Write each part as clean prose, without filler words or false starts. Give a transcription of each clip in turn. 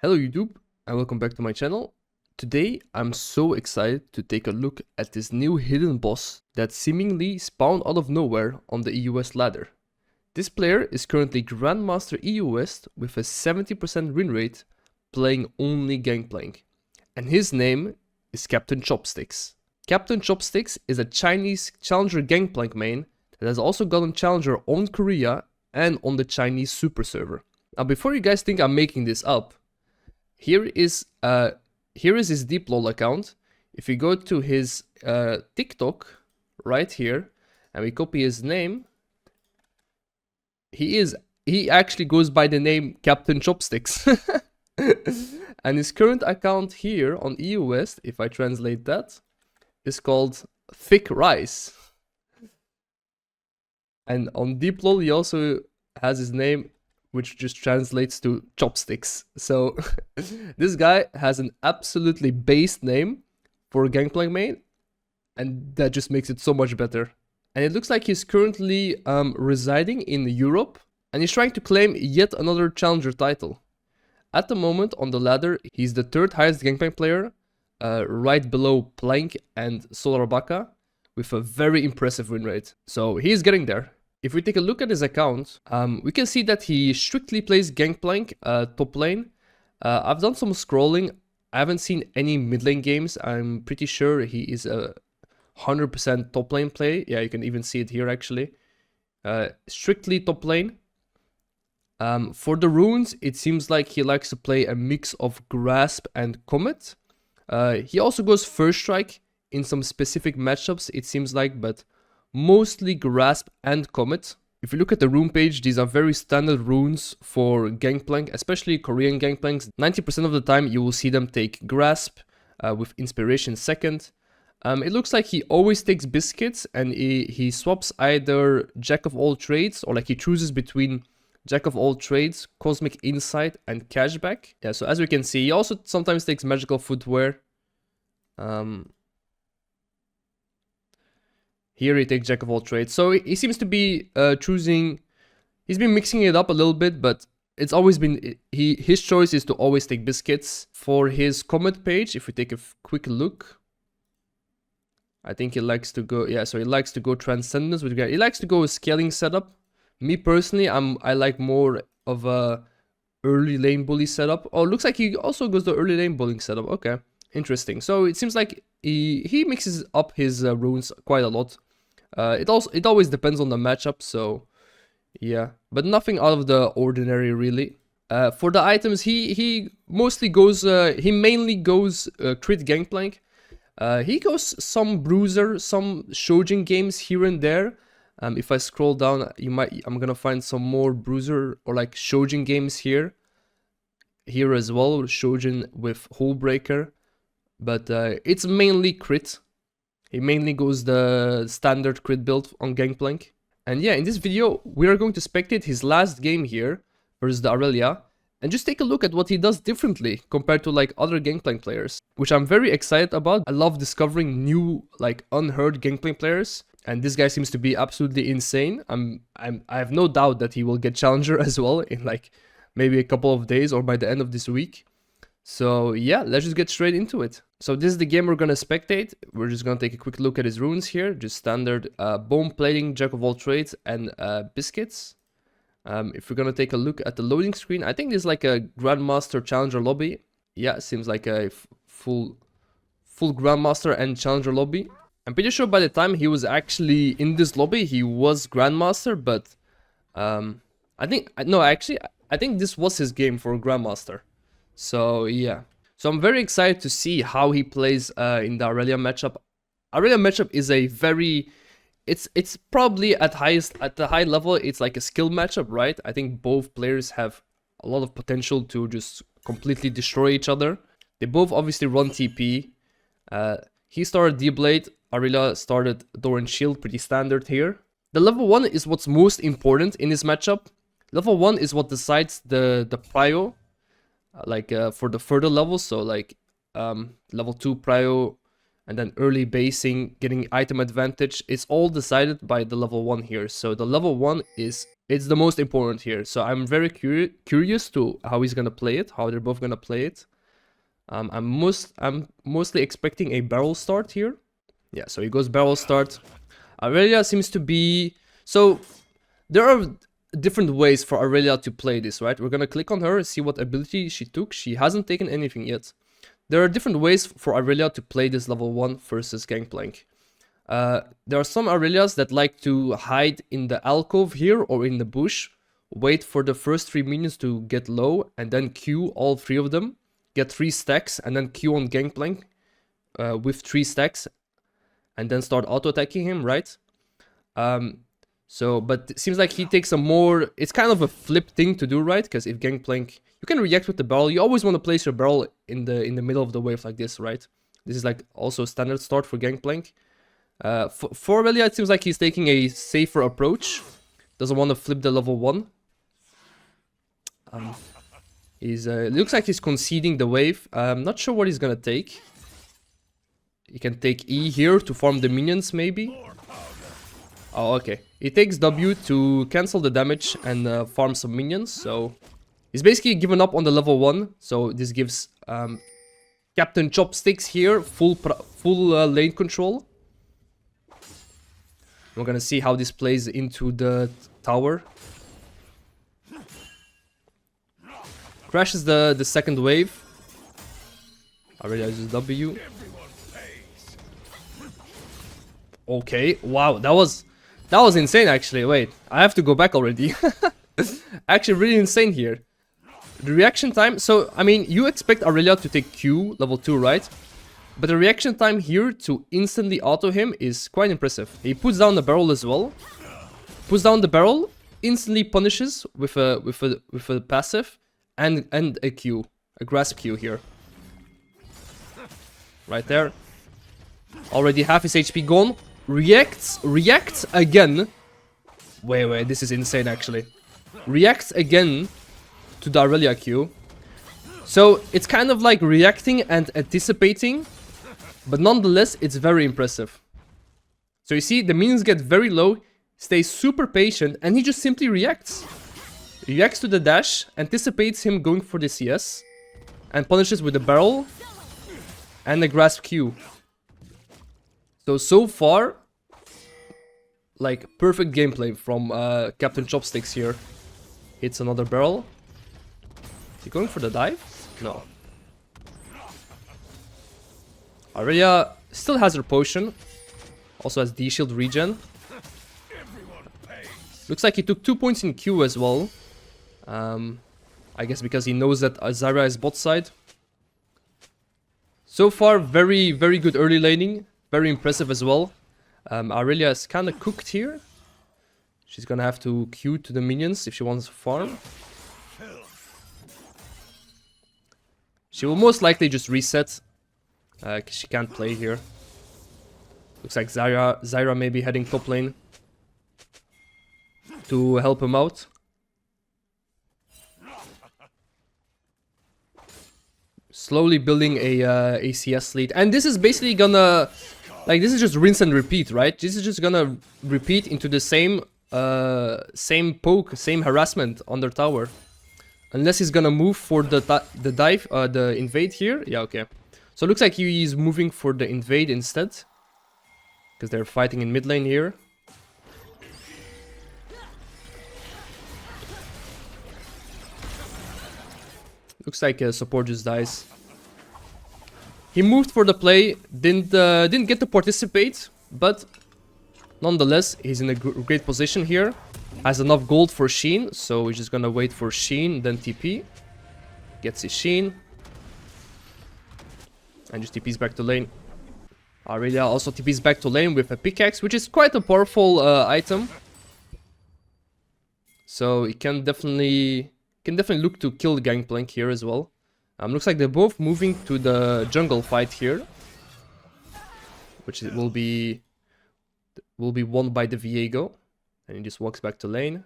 Hello YouTube and welcome back to my channel. Today I'm so excited to take a look at this new hidden boss that seemingly spawned out of nowhere on the EU West ladder. This player is currently Grandmaster EU West with a 70% win rate playing only Gangplank, and his name is Captain Chopsticks. Captain Chopsticks is a Chinese challenger Gangplank main that has also gotten challenger on Korea and on the Chinese super server. Now before you guys think I'm making this up, here is his DeepLol account. If you go to his TikTok right here and we copy his name, he actually goes by the name Captain Chopsticks. And his current account here on EU West, if I translate that, is called Thick Rice. And on DeepLol he also has his name, which just translates to chopsticks. So this guy has an absolutely based name for a Gangplank main, and that just makes it so much better. And it looks like he's currently residing in Europe, and he's trying to claim yet another challenger title. At the moment on the ladder, he's the third highest Gangplank player, right below Plank and Solarbaka, with a very impressive win rate. So he's getting there. If we take a look at his account, we can see that he strictly plays Gangplank top lane. I've done some scrolling. I haven't seen any mid lane games. I'm pretty sure he is a 100% top lane play. Yeah, you can even see it here actually. Strictly top lane. For the runes, it seems like he likes to play a mix of Grasp and Comet. He also goes First Strike in some specific matchups, it seems like, but mostly Grasp and Comet. If you look at the rune page, these are very standard runes for Gangplank, especially Korean Gangplanks. 90% of the time you will see them take Grasp with Inspiration second. It looks like he always takes Biscuits, and he swaps either Jack of all trades, or like he chooses between Jack of all trades, Cosmic Insight, and Cashback. Yeah, so as we can see, he also sometimes takes Magical Footwear. Here he takes Jack of all trades. So he seems to be choosing, he's been mixing it up a little bit, but it's always been, his choice is to always take Biscuits. For his comment page, if we take a quick look, I think he likes to go, yeah, so he likes to go Transcendence, which he likes to go with scaling setup. Me personally, I like more of a early lane bully setup. Oh, looks like he also goes the early lane bullying setup. Okay, interesting. So it seems like he mixes up his runes quite a lot. It always depends on the matchup, so yeah, but nothing out of the ordinary really. For the items, he mostly goes, he mainly goes crit Gangplank. He goes some Bruiser, some Shojin games here and there. If I scroll down, I'm gonna find some more Bruiser or like Shojin games here as well, Shojin with Hullbreaker, but it's mainly crit. He mainly goes the standard crit build on Gangplank. And yeah, in this video, we are going to spectate his last game here versus the Aurelia, and just take a look at what he does differently compared to like other Gangplank players, which I'm very excited about. I love discovering new, like unheard Gangplank players, and this guy seems to be absolutely insane. I have no doubt that he will get challenger as well in like maybe a couple of days or by the end of this week. So yeah, let's just get straight into it. So this is the game we're gonna spectate. We're just gonna take a quick look at his runes here. Just standard bone plating, Jack of all trades, and biscuits. If we're gonna take a look at the loading screen, I think this is like a Grandmaster Challenger lobby. Yeah, seems like a full Grandmaster and Challenger lobby. I'm pretty sure by the time he was actually in this lobby, he was Grandmaster, but I think this was his game for Grandmaster. So yeah, so I'm very excited to see how he plays in the Aurelia matchup. Aurelia matchup is a very, it's probably at the high level, it's like a skill matchup, right? I think both players have a lot of potential to just completely destroy each other. They both obviously run TP. He started D-Blade, Aurelia started Doran Shield, pretty standard here. The level 1 is what's most important in this matchup. Level 1 is what decides the prio. Like for the further levels, so like level 2 prio, and then early basing, getting item advantage. It's all decided by the level 1 here. So the level 1 it's the most important here. So I'm very curious to how he's gonna play it, how they're both gonna play it. I'm mostly expecting a barrel start here. Yeah, so he goes barrel start. Aurelia seems to be... So there are different ways for Aurelia to play this, right? We're gonna click on her and see what ability she took. She hasn't taken anything yet. There are different ways for Aurelia to play this level 1 versus Gangplank. There are some Aurelias that like to hide in the alcove here or in the bush, wait for the first 3 minions to get low, and then Q all 3 of them, get 3 stacks, and then Q on Gangplank with 3 stacks, and then start auto-attacking him, right? But it seems like he takes a more... It's kind of a flip thing to do, right? Because if Gangplank... You can react with the barrel. You always want to place your barrel in the middle of the wave like this, right? This is like also a standard start for Gangplank. For Aurelia, it seems like he's taking a safer approach. Doesn't want to flip the level 1. Looks like he's conceding the wave. I'm not sure what he's gonna take. He can take E here to farm the minions, maybe. Oh, okay. He takes W to cancel the damage and farm some minions, so... He's basically given up on the level 1, so this gives Captain Chopsticks here full lane control. We're gonna see how this plays into the tower. Crashes the second wave. Already uses W. Okay, wow, that was insane actually. Wait, I have to go back already. Actually, really insane here. The reaction time, so, I mean, you expect Aurelia to take Q, level 2, right? But the reaction time here to instantly auto him is quite impressive. He puts down the barrel as well. Puts down the barrel, instantly punishes with a passive, and a Q. A grasp Q here. Right there. Already half his HP gone. Reacts again. Wait, this is insane actually. Reacts again to the Aurelia Q. So it's kind of like reacting and anticipating, but nonetheless it's very impressive. So you see the minions get very low, stays super patient, and he just simply reacts. Reacts to the dash, anticipates him going for the CS, and punishes with the barrel and the grasp Q. So far, like perfect gameplay from Captain Chopsticks here. Hits another barrel. Is he going for the dive? No. Aurelia still has her potion. Also has D-shield regen. Looks like he took 2 points in Q as well. I guess because he knows that Zyra is bot side. So far, very good early laning. Very impressive as well. Aurelia is kind of cooked here. She's gonna have to Q to the minions if she wants to farm. She will most likely just reset. Because she can't play here. Looks like Zyra may be heading top lane to help him out. Slowly building a ACS lead. And this is basically gonna... Like, this is just rinse and repeat, right? This is just gonna repeat into the same poke, same harassment on their tower. Unless he's gonna move for the dive, the invade here. Yeah, okay. So it looks like he's moving for the invade instead. Because they're fighting in mid lane here. Looks like support just dies. He moved for the play, didn't get to participate, but nonetheless, he's in a great position here. Has enough gold for Sheen, so we're just gonna wait for Sheen, then TP. Gets his Sheen. And just TP's back to lane. Aurelia also TP's back to lane with a pickaxe, which is quite a powerful item. So it can definitely look to kill Gangplank here as well. Looks like they're both moving to the jungle fight here, which will be won by the Viego, and he just walks back to lane.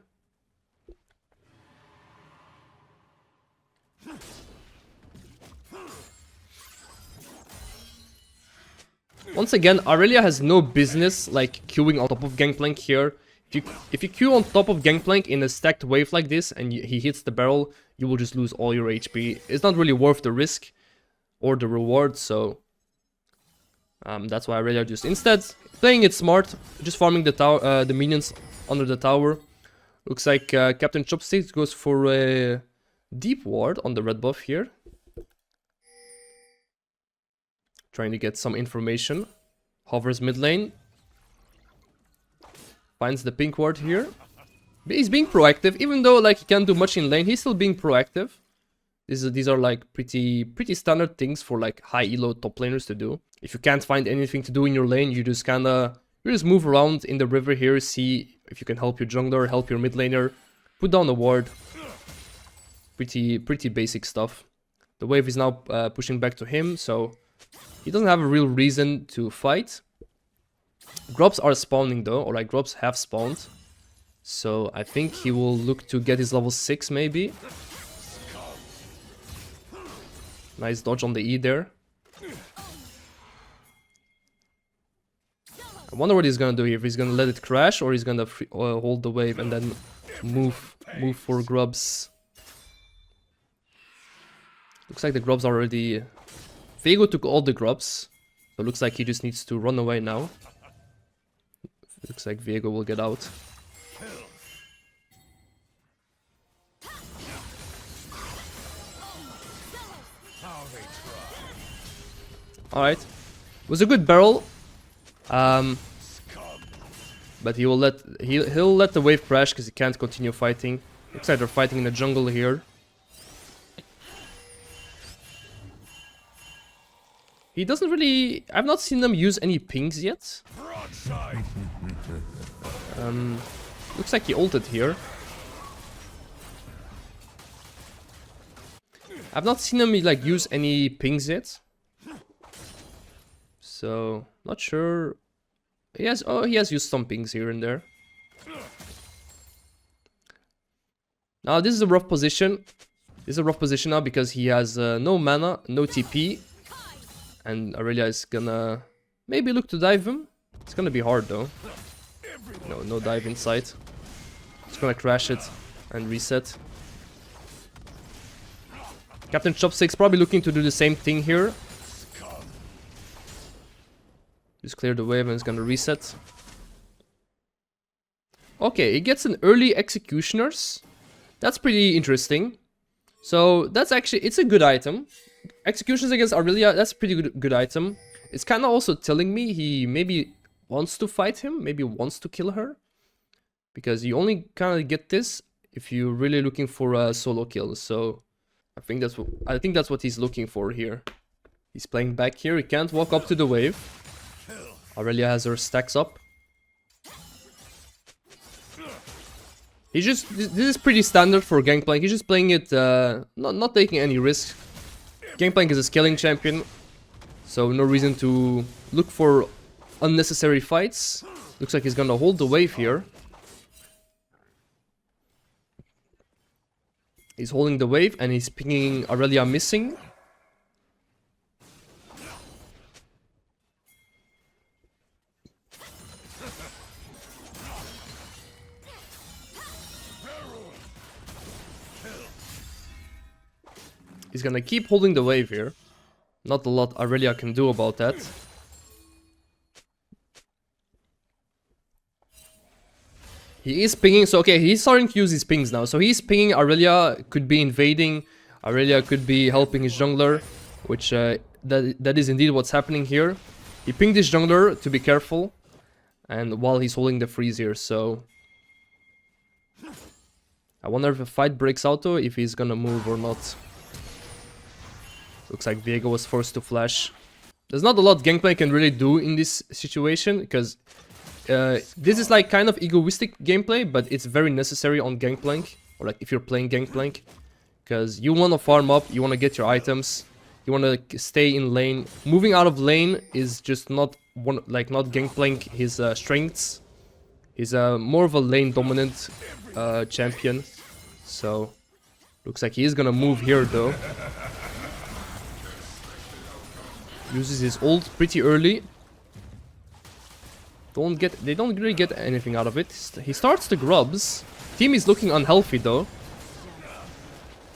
Once again, Aurelia has no business like queuing on top of Gangplank here. If you queue on top of Gangplank in a stacked wave like this and he hits the barrel, you will just lose all your HP. It's not really worth the risk or the reward, so that's why Aurelia just instead playing it smart, just farming the tower, the minions under the tower. Looks like Captain Chopsticks goes for a deep ward on the red buff here. Trying to get some information. Hovers mid lane. Finds the pink ward here. He's being proactive, even though like he can't do much in lane. He's still being proactive. These are like pretty standard things for like high elo top laners to do. If you can't find anything to do in your lane, you just move around in the river here, see if you can help your jungler, help your mid laner, put down a ward. Pretty basic stuff. The wave is now pushing back to him, so he doesn't have a real reason to fight. Grubs are spawning though, or like grubs have spawned. So I think he will look to get his level 6 maybe. Nice dodge on the E there. I wonder what he's gonna do here. If he's gonna let it crash or he's gonna hold the wave and then move for grubs. Looks like the grubs are already... Viego took all the grubs. So it looks like he just needs to run away now. Looks like Viego will get out. Alright. Was a good barrel. But he'll let the wave crash because he can't continue fighting. Looks like they're fighting in the jungle here. He doesn't really... I've not seen them use any pings yet. Looks like he ulted here. I've not seen him like use any pings yet. So, not sure. He has used some pings here and there. Now this is a rough position. This is a rough position now because he has no mana, no TP. And Aurelia is gonna maybe look to dive him. It's gonna be hard though. No dive in sight. It's gonna crash it and reset. Captain Chopsticks probably looking to do the same thing here. Just clear the wave and it's gonna reset. Okay, it gets an early Executioners. That's pretty interesting. So that's actually, it's a good item. Executions against Aurelia, that's a pretty good item. It's kind of also telling me he maybe wants to fight him, maybe wants to kill her. Because you only kind of get this if you're really looking for a solo kill. So I think that's what he's looking for here. He's playing back here, he can't walk up to the wave. Aurelia has her stacks up. This is pretty standard for Gangplank. He's just playing it, not taking any risk. Gangplank is a scaling champion, so no reason to look for unnecessary fights. Looks like he's gonna hold the wave here. He's holding the wave and he's pinging Aurelia missing. He's gonna keep holding the wave here. Not a lot Aurelia can do about that. He is pinging, so okay, he's starting to use his pings now. So he's pinging, Aurelia could be invading, Aurelia could be helping his jungler, which that is indeed what's happening here. He pinged his jungler to be careful, and while he's holding the freeze here, so... I wonder if a fight breaks out though, if he's gonna move or not. Looks like Viego was forced to flash. There's not a lot Gangplank can really do in this situation, because this is like kind of egoistic gameplay, but it's very necessary on Gangplank, or like if you're playing Gangplank, because you want to farm up, you want to get your items, you want to stay in lane. Moving out of lane is just not Gangplank his strengths. He's more of a lane dominant champion, so looks like he is gonna move here though. Uses his ult pretty early. they don't really get anything out of it. He starts the grubs. Team is looking unhealthy though.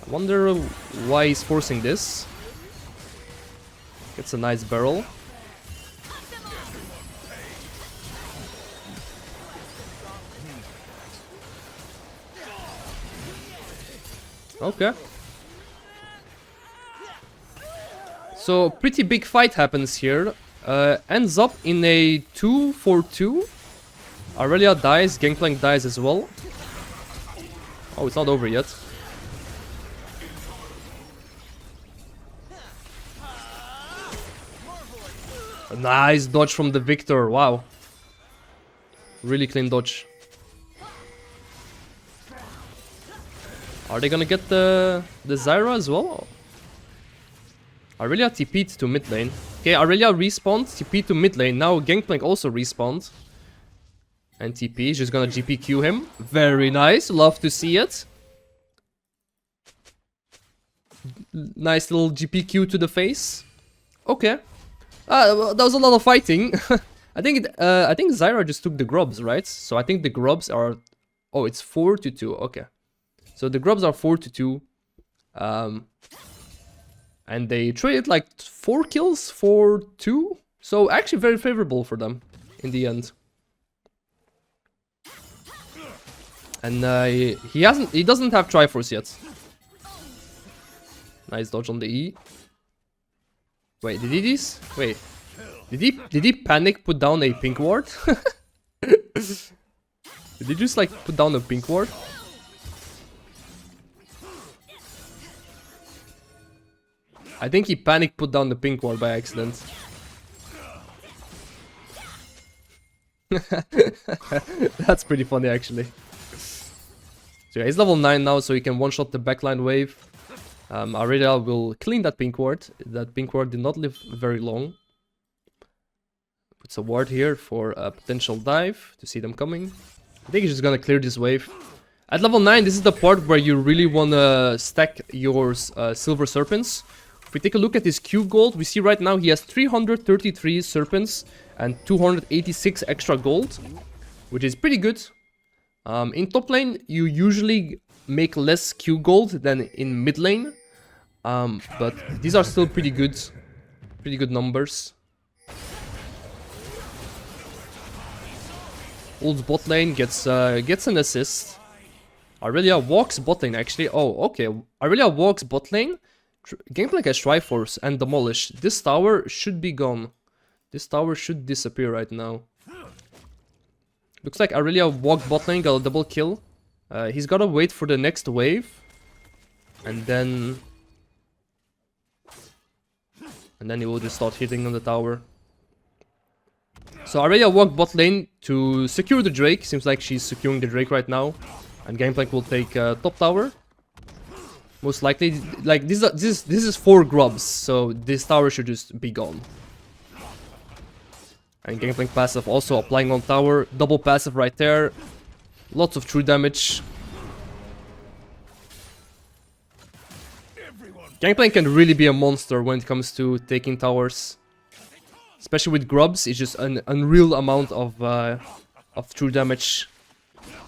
I wonder why he's forcing this. Gets a nice barrel. Okay. So pretty big fight happens here. Ends up in a 2-4-2. Aurelia dies, Gangplank dies as well. Oh, it's not over yet. A nice dodge from the Victor, wow. Really clean dodge. Are they gonna get the Zyra as well? Aurelia TP'd to mid lane. Okay, Aurelia respawned, TP to mid lane. Now Gangplank also respawned. And TP is just gonna GPQ him. Very nice, love to see it. Nice little GPQ to the face. Okay. That was a lot of fighting. I think Zyra just took the grubs, right? So I think the grubs are... Oh, it's 4-2. Okay. So the grubs are 4-2. And they traded like 4 kills for 2. So actually very favorable for them in the end. And he doesn't have Triforce yet. Nice dodge on the E. Wait, did he this? Wait. Did he panic put down a pink ward? Did he just like put down a pink ward? I think he panic put down the pink ward by accident. That's pretty funny actually. So yeah, he's level 9 now, so he can one-shot the backline wave. Aurelia will clean that pink ward. That pink ward did not live very long. Puts a ward here for a potential dive to see them coming. I think he's just gonna clear this wave. At level 9, this is the part where you really wanna stack your silver serpents. If we take a look at his Q gold, we see right now he has 333 serpents and 286 extra gold, which is pretty good. In top lane, you usually make less Q gold than in mid lane, but these are still pretty good numbers. Old bot lane gets an assist. Aurelia walks bot lane actually. Oh, okay. Aurelia walks bot lane. Gangplank has Triforce and Demolish. This tower should be gone. This tower should disappear right now. Looks like Aurelia walked bot lane, got a double kill. He's gotta wait for the next wave. And then he will just start hitting on the tower. So Aurelia walked bot lane to secure the Drake. Seems like she's securing the Drake right now. And Gangplank will take top tower. Most likely, like this is 4 grubs, so this tower should just be gone. And Gangplank passive also applying on tower, double passive right there. Lots of true damage. Gangplank can really be a monster when it comes to taking towers. Especially with grubs, it's just an unreal amount of true damage.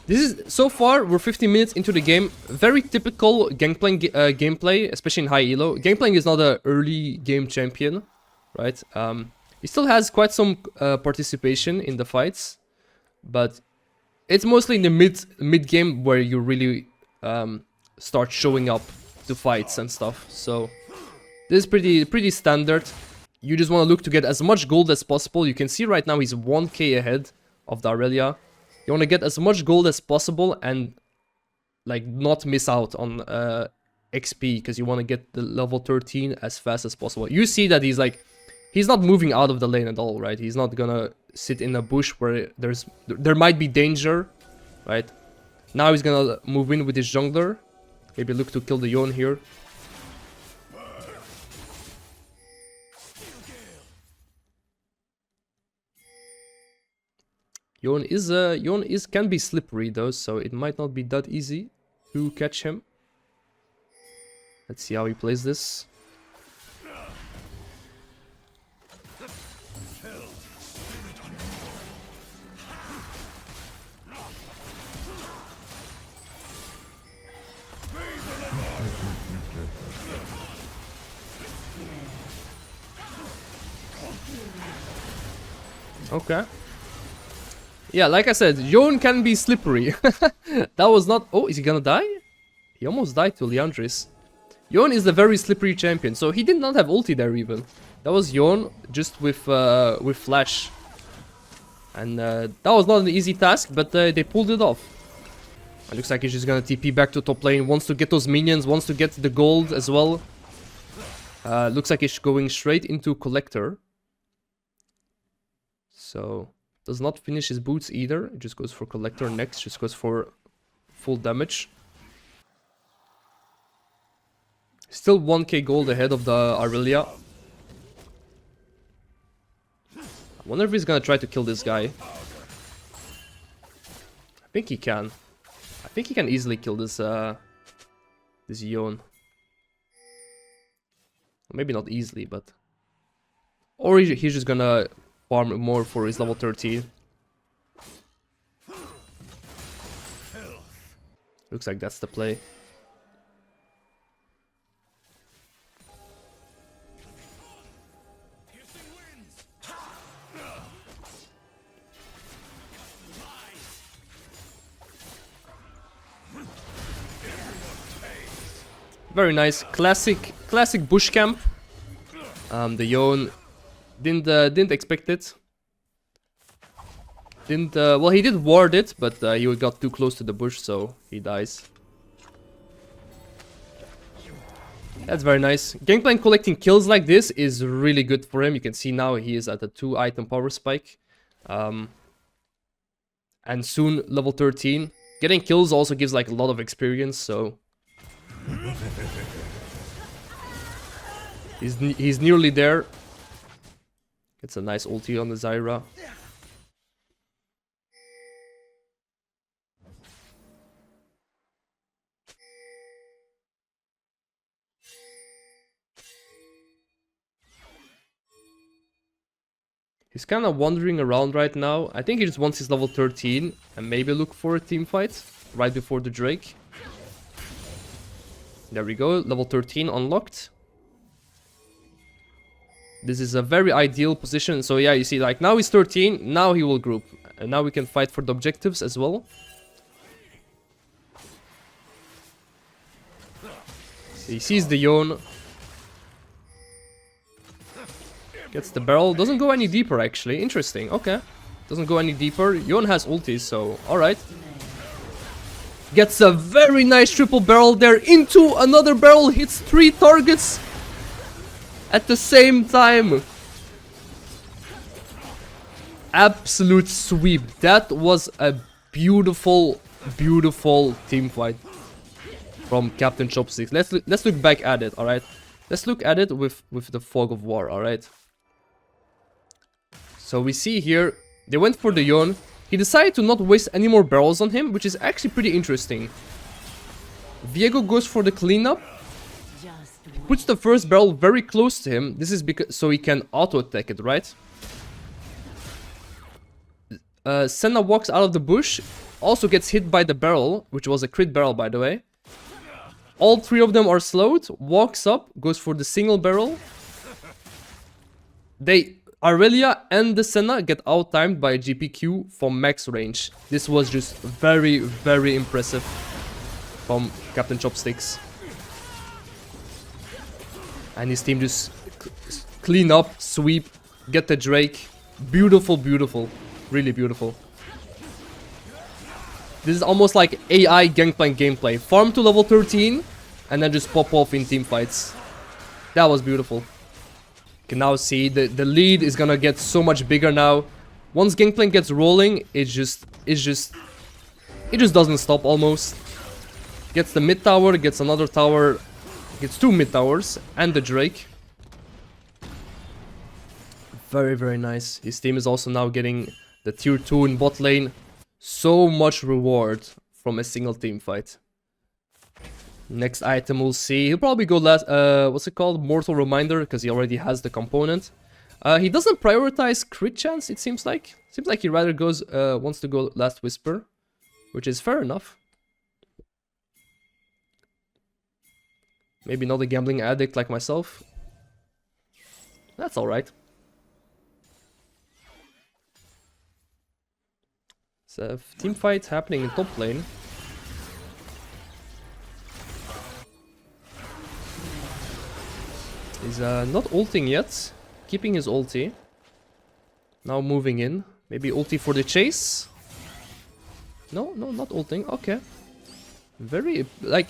This is, so far, we're 15 minutes into the game. Very typical Gangplank gameplay, especially in high elo. Gangplank is not an early game champion, right? He still has quite some participation in the fights, but it's mostly in the mid game where you really start showing up to fights and stuff. So this is pretty standard. You just want to look to get as much gold as possible. You can see right now he's 1k ahead of the Aurelia. You want to get as much gold as possible and like not miss out on XP, because you want to get the level 13 as fast as possible. You see that he's not moving out of the lane at all, right? He's not gonna sit in a bush where there might be danger, right? Now he's gonna move in with his jungler. Maybe look to kill the Yone here. Yone can be slippery though, so it might not be that easy to catch him. Let's see how he plays this. Okay. Yeah, like I said, Yone can be slippery. That was not... Oh, is he gonna die? He almost died to Leandris. Yone is a very slippery champion, so he did not have ulti there even. That was Yone just with flash. And that was not an easy task, but they pulled it off. It looks like he's just gonna TP back to top lane, wants to get those minions, wants to get the gold as well. Looks like he's going straight into Collector. So, does not finish his boots either. It just goes for Collector next, just goes for full damage. Still 1k gold ahead of the Aurelia. I wonder if he's gonna try to kill this guy. I think he can. I think he can easily kill this this Yone. Maybe not easily, but... Or he's just gonna farm more for his level 13. Looks like that's the play. Very nice, classic bush camp. The Yone didn't expect it. Well, he did ward it, but he got too close to the bush, so he dies. That's very nice. Gangplank collecting kills like this is really good for him. You can see now he is at a 2-item power spike. And soon level 13. Getting kills also gives like a lot of experience, so... He's nearly there. It's a nice ulti on the Zyra. He's kind of wandering around right now. I think he just wants his level 13 and maybe look for a team fight right before the Drake. There we go, level 13 unlocked. This is a very ideal position. So yeah, you see, like now he's 13, now he will group. And now we can fight for the objectives as well. So he sees the Yone. Gets the barrel. Doesn't go any deeper actually. Interesting, okay. Doesn't go any deeper. Yone has ultis, so alright. Gets a very nice triple barrel there into another barrel. Hits 3 targets at the same time. Absolute sweep. That was a beautiful, beautiful team fight from Captain Chopsticks. Let's look back at it, alright? Let's look at it with the Fog of War, alright? So we see here, they went for the Yone. He decided to not waste any more barrels on him, which is actually pretty interesting. Viego goes for the cleanup. Puts the first barrel very close to him. This is because so he can auto-attack it, right? Senna walks out of the bush. Also gets hit by the barrel, which was a crit barrel, by the way. All 3 of them are slowed. Walks up, goes for the single barrel. Aurelia and the Senna get out-timed by GPQ from max range. This was just very, very impressive from Captain Chopsticks. And his team just clean up, sweep, get the Drake. Beautiful, beautiful. Really beautiful. This is almost like AI Gangplank gameplay. Farm to level 13 and then just pop off in team fights. That was beautiful. You can now see the lead is gonna get so much bigger now. Once Gangplank gets rolling, it just doesn't stop almost. Gets the mid tower, gets another tower, gets 2 mid towers and the Drake. Very, very nice. His team is also now getting the tier 2 in bot lane. So much reward from a single team fight. Next item we'll see. He'll probably go last, what's it called? Mortal Reminder, because he already has the component. He doesn't prioritize crit chance, it seems like. Seems like he rather wants to go Last Whisper, which is fair enough. Maybe not a gambling addict like myself. That's alright. It's a team fight happening in top lane. He's not ulting yet. Keeping his ulti. Now moving in. Maybe ulti for the chase? No, not ulting. Okay. Very, like,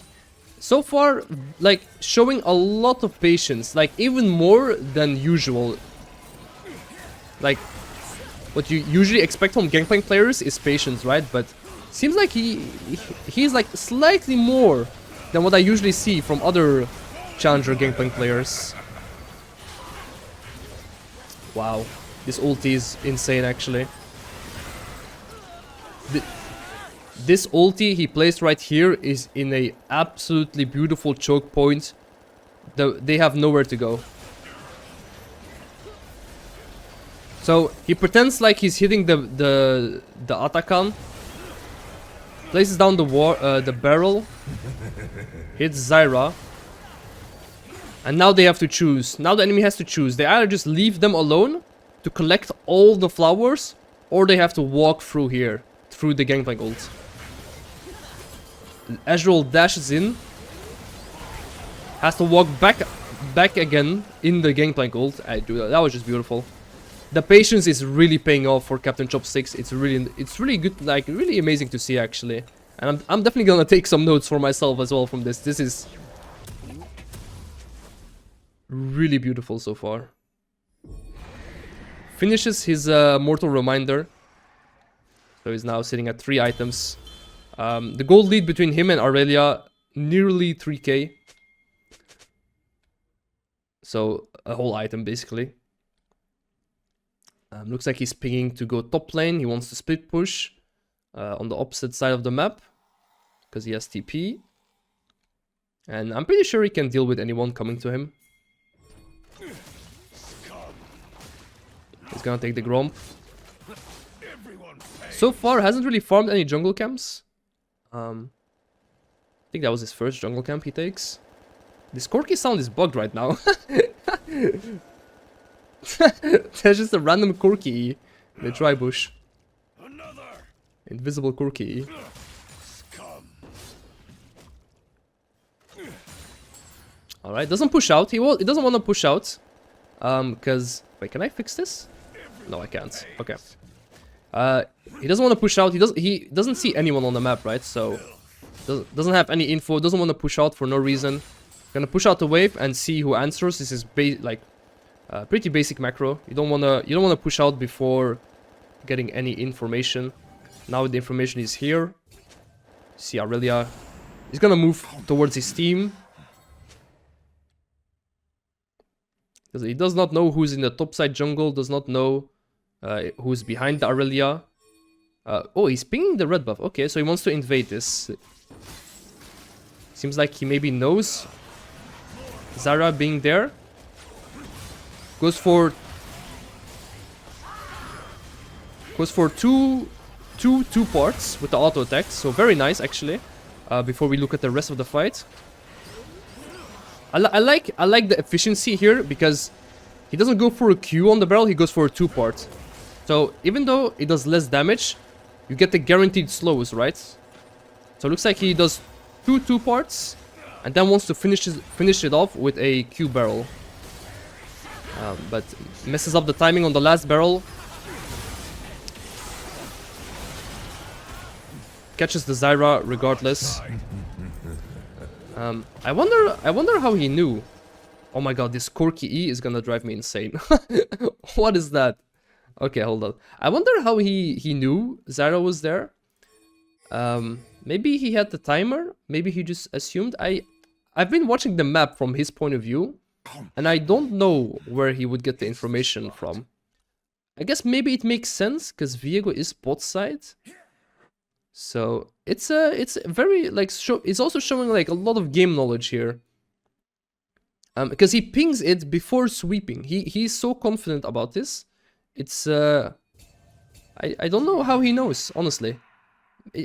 so far, like, showing a lot of patience. Like, even more than usual. Like, what you usually expect from Gangplank players is patience, right? But seems like he's like slightly more than what I usually see from other challenger Gangplank players. Wow, this ulti is insane actually. This ulti he placed right here is in a absolutely beautiful choke point. They have nowhere to go. So he pretends like he's hitting the Atakan. Places down the barrel. Hits Zyra. And now they have to choose. Now the enemy has to choose. They either just leave them alone to collect all the flowers, or they have to walk through here, through the Gangplank ult. Ezreal dashes in. Has to walk back again in the Gangplank ult. That was just beautiful. The patience is really paying off for Captain Chopsticks. It's really good, like really amazing to see actually. And I'm definitely gonna take some notes for myself as well from this. This is really beautiful so far. Finishes his Mortal Reminder. So he's now sitting at 3 items. The gold lead between him and Aurelia, nearly 3k. So a whole item basically. Looks like he's pinging to go top lane. He wants to split push on the opposite side of the map. Because he has TP. And I'm pretty sure he can deal with anyone coming to him. He's gonna take the Gromp. So far, hasn't really farmed any jungle camps. I think that was his first jungle camp he takes. This Corki sound is bugged right now. There's just a random Corki in the dry bush. Invisible Corki. Alright, doesn't push out. He doesn't want to push out. Because... Wait, can I fix this? No, I can't. Okay. He doesn't want to push out. He doesn't see anyone on the map, right? So... Doesn't have any info. Doesn't want to push out for no reason. Gonna push out the wave and see who answers. This is pretty basic macro. You don't wanna push out before getting any information. Now the information is here. See Aurelia. He's gonna move towards his team. Because he does not know who's in the top side jungle. Does not know who's behind the Aurelia. Oh, he's pinging the red buff. Okay, so he wants to invade this. Seems like he maybe knows Zara being there. Goes for two parts with the auto attack. So very nice actually. Before we look at the rest of the fight, I like the efficiency here because he doesn't go for a Q on the barrel. He goes for a 2-part. So even though it does less damage, you get the guaranteed slows, right? So it looks like he does 2 parts and then wants to finish it off with a Q barrel. But messes up the timing on the last barrel. Catches the Zyra regardless. I wonder how he knew. Oh my god, this Corki E is gonna drive me insane. What is that? Okay, hold on. I wonder how he knew Zyra was there. Maybe he had the timer. Maybe he just assumed. I've been watching the map from his point of view. And I don't know where he would get the information from. I guess maybe it makes sense because Viego is bot side. So it's very like it's also showing like a lot of game knowledge here. Because he pings it before sweeping. He's so confident about this. It's I don't know how he knows, honestly.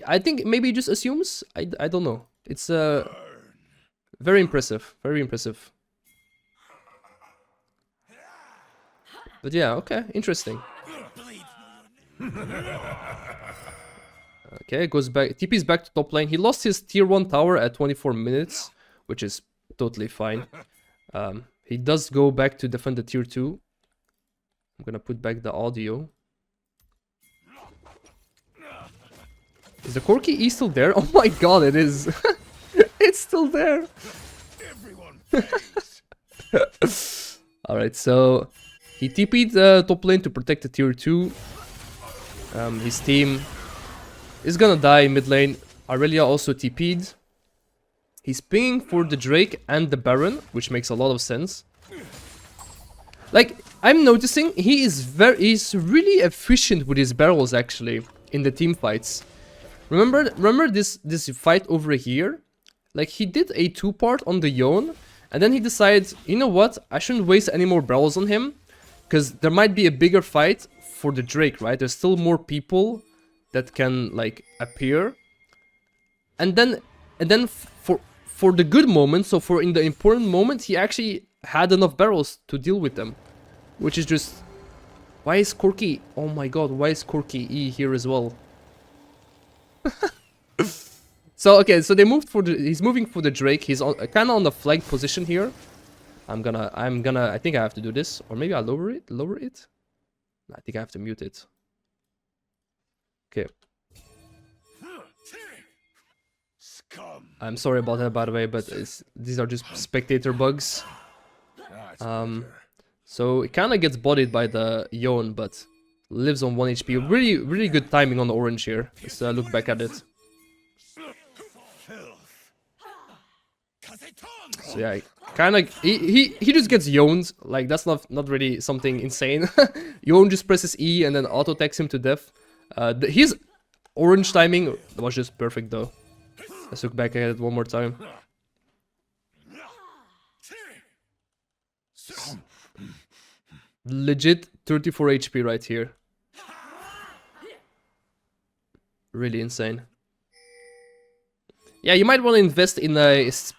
I think maybe he just assumes. I don't know. It's very impressive. Very impressive. But yeah, okay, interesting. Okay, goes back, TP's back to top lane. He lost his tier 1 tower at 24 minutes, which is totally fine. He does go back to defend the tier 2. I'm gonna put back the audio. Is the Corki E still there? Oh my god, it is. It's still there. Alright, so he TP'd top lane to protect the tier 2. His team is gonna die mid lane. Aurelia also TP'd. He's pinging for the Drake and the Baron, which makes a lot of sense. Like, I'm noticing he's really efficient with his barrels actually in the team fights. Remember this fight over here? Like, he did a 2-part on the Yone, and then he decides, you know what, I shouldn't waste any more barrels on him, because there might be a bigger fight for the Drake, right? There's still more people that can like appear, and then for the good moment, so for in the important moment, he actually had enough barrels to deal with them, which is just, why is Corki? Oh my god, why is Corki E here as well? So okay, so they moved for the, he's moving for the Drake. He's kind of on the flank position here. I think I have to do this, or maybe I'll lower it. I think I have to mute it. Okay. I'm sorry about that, by the way, but these are just spectator bugs. So it kind of gets bodied by the Yone, but lives on 1 HP. Really good timing on the orange here. Let's look back at it. So yeah, kind of he just gets Yoned. Like, that's not really something insane. Yone just presses E and then auto attacks him to death. His orange timing was just perfect though. Let's look back at it one more time. Legit 34 HP right here. Really insane. Yeah, you might want to invest in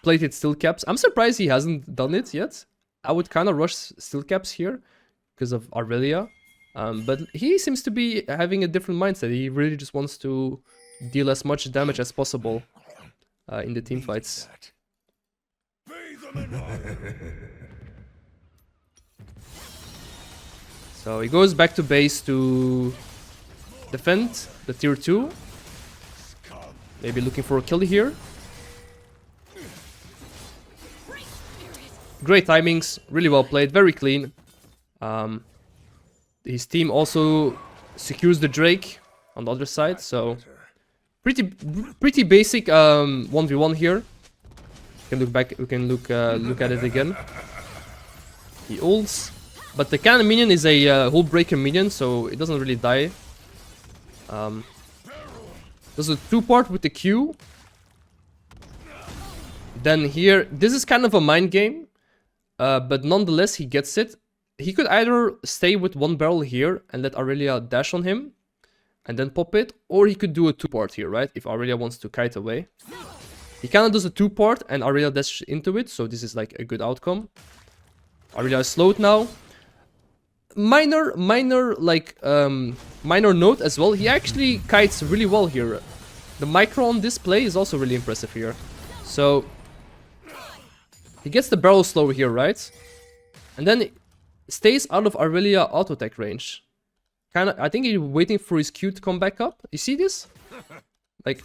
plated steel caps. I'm surprised he hasn't done it yet. I would kind of rush steel caps here because of Aurelia. But he seems to be having a different mindset. He really just wants to deal as much damage as possible in the team fights. So he goes back to base to defend the tier 2. Maybe looking for a kill here. Great timings, really well played, very clean. His team also secures the Drake on the other side, so pretty basic 1v1 here. We can look back. We can look at it again. He ults, but the cannon minion is a hull breaker minion, so it doesn't really die. There's a 2-part with the Q. Then here, this is kind of a mind game, but nonetheless he gets it. He could either stay with 1 barrel here and let Aurelia dash on him and then pop it, or he could do a 2-part here, right? If Aurelia wants to kite away. He kind of does a 2-part and Aurelia dashes into it, so this is like a good outcome. Aurelia is slowed now. Minor note as well, he actually kites really well here. The micro on this play is also really impressive here. So he gets the barrel slow here, right? And then stays out of Aurelia auto attack range. I think he's waiting for his Q to come back up. You see this? Like,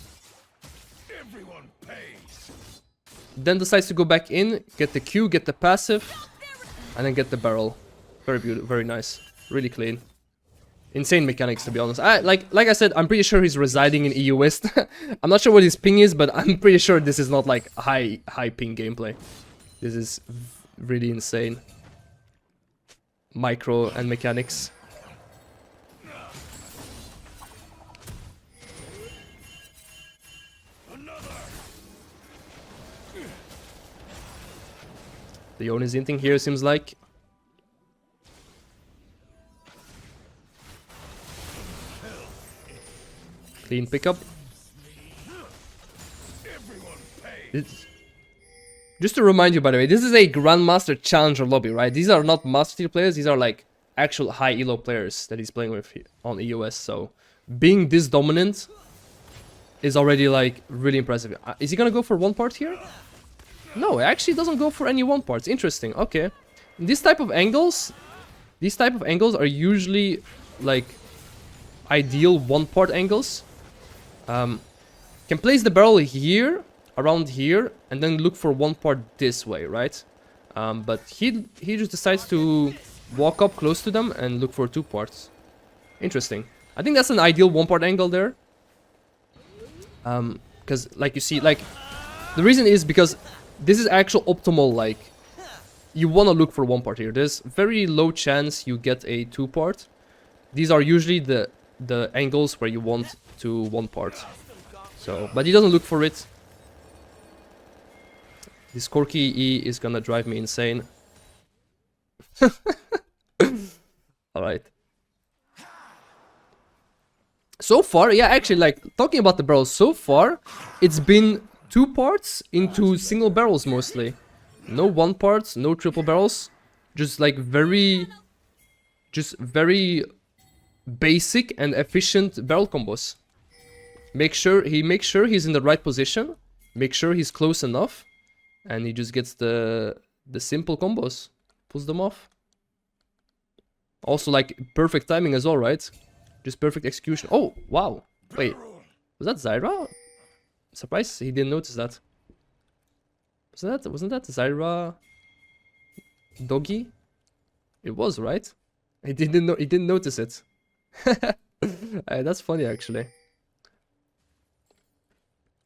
then decides to go back in, get the Q, get the passive, and then get the barrel. Very beautiful, very nice, really clean. Insane mechanics, to be honest. Like I said, I'm pretty sure he's residing in EU West. I'm not sure what his ping is, but I'm pretty sure this is not like high ping gameplay. This is really insane. Micro and mechanics. The Yone is inting here, seems like. Clean pickup. Just to remind you, by the way, this is a Grandmaster Challenger lobby, right? These are not Master Tier players, these are like actual high elo players that he's playing with on EOS, so being this dominant is already like really impressive. Is he gonna go for one part here? No, it actually doesn't go for any one parts. Interesting. Okay. These type of angles are usually like ideal one part angles. Can place the barrel here, around here, and then look for one part this way, right? But he just decides to walk up close to them and look for two parts. Interesting. I think that's an ideal one part angle there. Because like you see, like the reason is because this is actual optimal, like you want to look for one part here. There's very low chance you get a two part. These are usually the angles where you want to one part. So, but he doesn't look for it. This Corky E is gonna drive me insane. Alright. So far, yeah, actually, like, talking about the barrels, so far, it's been two parts into single barrels mostly. No one parts, no triple barrels. Just like very basic and efficient barrel combos. He makes sure he's in the right position, make sure he's close enough, and he just gets the simple combos, pulls them off. Also, like, perfect timing as well, right? Just perfect execution. Oh, wow. Wait, was that Zyra? Surprised he didn't notice that. Wasn't that Zyra Doggy? It was, right? He didn't notice it. That's funny, actually.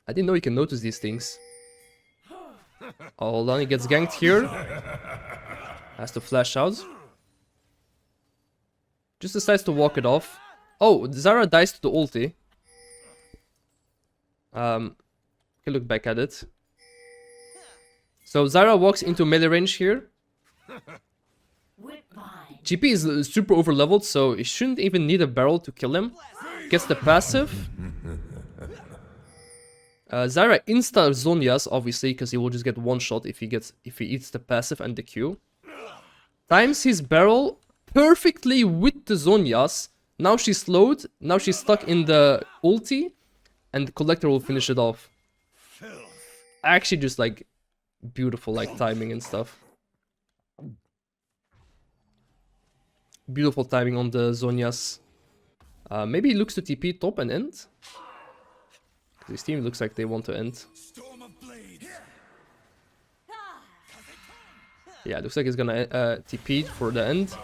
I didn't know you can notice these things. Oh, hold on, he gets ganked here. Has to flash out. Just decides to walk it off. Oh, Zara dies to the ulti. Can look back at it. So Zara walks into melee range here. GP is super over leveled, so he shouldn't even need a barrel to kill him. Gets the passive. Zyra insta Zhonya's, obviously, because he will just get one shot if he eats the passive and the Q. Times his barrel perfectly with the Zhonya's. Now she's slowed, now she's stuck in the ulti, and the Collector will finish it off. Actually, just like beautiful, like timing and stuff. Beautiful timing on the Zhonya's. Maybe he looks to TP top and end. This team looks like they want to end. Yeah, it looks like he's gonna TP for the end.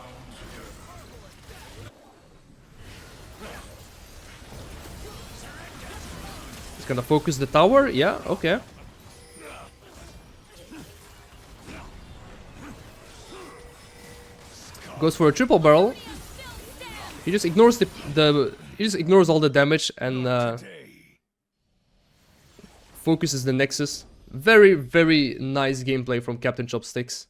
He's gonna focus the tower. Yeah, okay. Goes for a triple barrel. He just ignores he just ignores all the damage and focuses the Nexus. Very, very nice gameplay from Captain Chopsticks.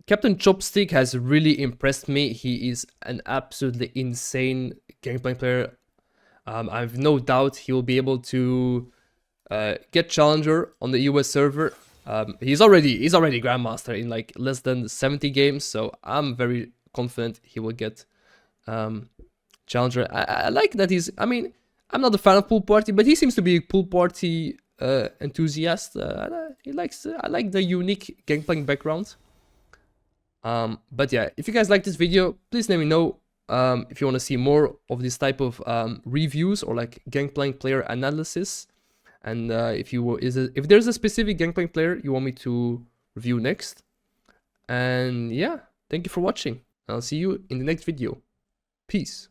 Captain Chopstick has really impressed me. He is an absolutely insane Gangplank player. I have no doubt he will be able to get Challenger on the US server. He's already Grandmaster in like less than 70 games, so I'm very confident he will get Challenger. I like that he's, I mean, I'm not a fan of pool party, but he seems to be a pool party enthusiast. I like the unique Gangplank background. But yeah, if you guys like this video, please let me know if you want to see more of this type of reviews or like Gangplank player analysis, and if there's a specific Gangplank player you want me to review next. And yeah, thank you for watching. I'll see you in the next video. Peace.